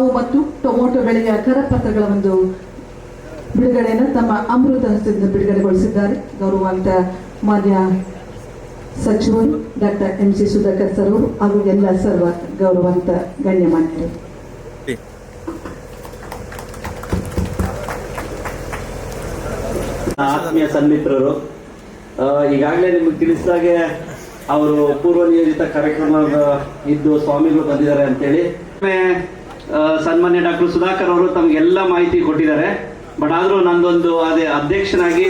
ಮಾವು ಮತ್ತು ಟೊಮೊಟೊ ಬೆಳೆಯ ಕರಪತ್ರಗಳ ಒಂದು ಬಿಡುಗಡೆಯನ್ನು ತಮ್ಮ ಅಮೃತ ಹಸ್ತದಿಂದ ಬಿಡುಗಡೆಗೊಳಿಸಿದ್ದಾರೆ. ಗೌರವಾನ್ವಿತ ಮಾನ್ಯ ಸಚಿವರು ಡಾಕ್ಟರ್ MC ಸುಧಾಕರ್ ಸರ್ ಅವರು ಹಾಗೂ ಎಲ್ಲ ಸರ್ವ ಗೌರವಾನ್ವಿತ ಗಣ್ಯಮಾನ್ಯರು. ಆತ್ಮೀಯ ಸನ್ಮಿತ್ರರು, ಈಗಾಗಲೇ ನಿಮಗೆ ತಿಳಿಸಿದಾಗೆ ಅವರು ಪೂರ್ವ ನಿಯೋಜಿತ ಕಾರ್ಯಕ್ರಮ ಇದ್ದು ಸ್ವಾಮಿಗಳು ಬಂದಿದ್ದಾರೆ ಅಂತೇಳಿ ಸನ್ಮಾನ್ಯ ಡಾಕ್ಟರ್ ಸುಧಾಕರ್ ಅವರು ತಮಗೆಲ್ಲ ಮಾಹಿತಿ ಕೊಟ್ಟಿದ್ದಾರೆ. ಬಟ್ ಆದ್ರೂ ನಂದೊಂದು ಅದೇ ಅಧ್ಯಕ್ಷನಾಗಿ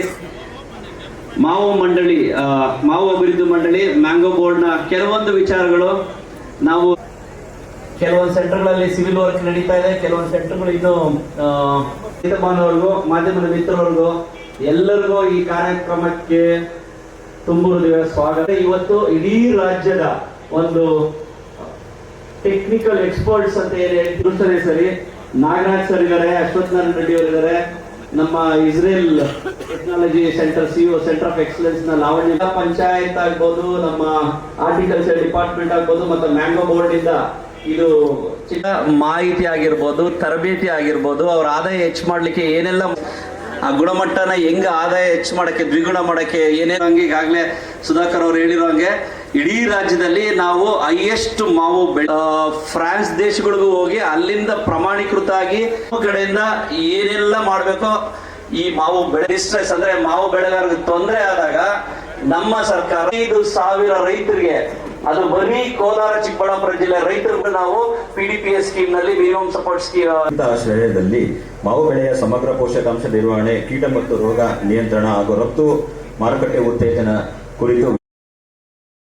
ಮಾವು ಮಂಡಳಿ, ಮಾವು ಅಭಿವೃದ್ಧಿ ಮಂಡಳಿ, ಮ್ಯಾಂಗೋ ಬೋರ್ಡ್ ನ ಕೆಲವೊಂದು ವಿಚಾರಗಳು ನಾವು ಕೆಲವೊಂದು ಸೆಂಟರ್ಗಳಲ್ಲಿ ಸಿವಿಲ್ ವರ್ಕ್ ನಡೀತಾ ಇದೆ, ಕೆಲವೊಂದು ಸೆಂಟರ್ಗಳು ಇನ್ನು ಮಾಧ್ಯಮದ ಮಿತ್ರರಿಗೂ ಎಲ್ಲರಿಗೂ ಈ ಕಾರ್ಯಕ್ರಮಕ್ಕೆ ತುಂಬು ಹೃದಯ ಸ್ವಾಗತ. ಇವತ್ತು ಇಡೀ ರಾಜ್ಯದ ಒಂದು ಟೆಕ್ನಿಕಲ್ ಎಕ್ಸ್ಪರ್ಟ್ಸ್ ಅಂತ ಏನೇ ಸರಿ, ನಾಗರಾಜ್ ಸರ್ ಇದ್ದಾರೆ, ಅಶ್ವಥ್ ನಾರಾಯಣ ರೆಡ್ಡಿ ಅವರು ಇದ್ದಾರೆ, ನಮ್ಮ Israel technology centre CEO centre of excellence ನ ಲಾವಣ್ಯ, ಪಂಚಾಯತ್ ಆಗ್ಬೋದು, ನಮ್ಮ ಹಾರ್ಟಿಕಲ್ಚರ್ ಡಿಪಾರ್ಟ್ಮೆಂಟ್ ಆಗ್ಬೋದು, ಮತ್ತೆ ಮ್ಯಾಂಗೋ ಬೋರ್ಡ್ ಇಂದ ಇದು ಮಾಹಿತಿ ಆಗಿರ್ಬೋದು, ತರಬೇತಿ ಆಗಿರ್ಬೋದು, ಅವ್ರ ಆದಾಯ ಹೆಚ್ಚು ಮಾಡ್ಲಿಕ್ಕೆ ಏನೆಲ್ಲ ಆ ಗುಣಮಟ್ಟನ ಹೆಂಗ ಆದಾಯ ಹೆಚ್ಚು ಮಾಡಕ್ಕೆ, ದ್ವಿಗುಣ ಮಾಡಕ್ಕೆ ಏನೇನು ಈಗಾಗಲೇ ಸುಧಾಕರ್ ಅವರು ಹೇಳಿರೋಂಗೆ ಇಡೀ ರಾಜ್ಯದಲ್ಲಿ ನಾವು ಹೈಯೆಸ್ಟ್ ಮಾವು ಫ್ರಾನ್ಸ್ ದೇಶಗಳಿಗೂ ಹೋಗಿ ಅಲ್ಲಿಂದ ಪ್ರಮಾಣೀಕೃತ ಆಗಿ ಕಡೆಯಿಂದ ಏನೆಲ್ಲ ಮಾಡಬೇಕೋ ಈ ಮಾವು ಬೆಳೆ ಡಿಸ್ಟ್ರೆಸ್ ಅಂದ್ರೆ ಮಾವು ಬೆಳೆಗಾರರಿಗೆ ತೊಂದರೆ ಆದಾಗ ನಮ್ಮ ಸರ್ಕಾರ 5,000 ರೈತರಿಗೆ, ಅದು ಬರೀ ಕೋಲಾರ ಚಿಕ್ಕಬಳ್ಳಾಪುರ ಜಿಲ್ಲೆ ರೈತರಿಗೆ ನಾವು PDPS ಸ್ಕೀಮ್ ನಲ್ಲಿ ಮಿನಿಮಮ್ ಸಪೋರ್ಟ್ ಸ್ಕೀಮ್ ಶ್ರೇಯದಲ್ಲಿ ಮಾವು ಬೆಳೆಯ ಸಮಗ್ರ ಪೋಷಕಾಂಶ ನಿರ್ವಹಣೆ, ಕೀಟ ಮತ್ತು ರೋಗ ನಿಯಂತ್ರಣ ಹಾಗೂ ರಫ್ತು ಮಾರುಕಟ್ಟೆ ಉತ್ತೇಜನ ಕುರಿತು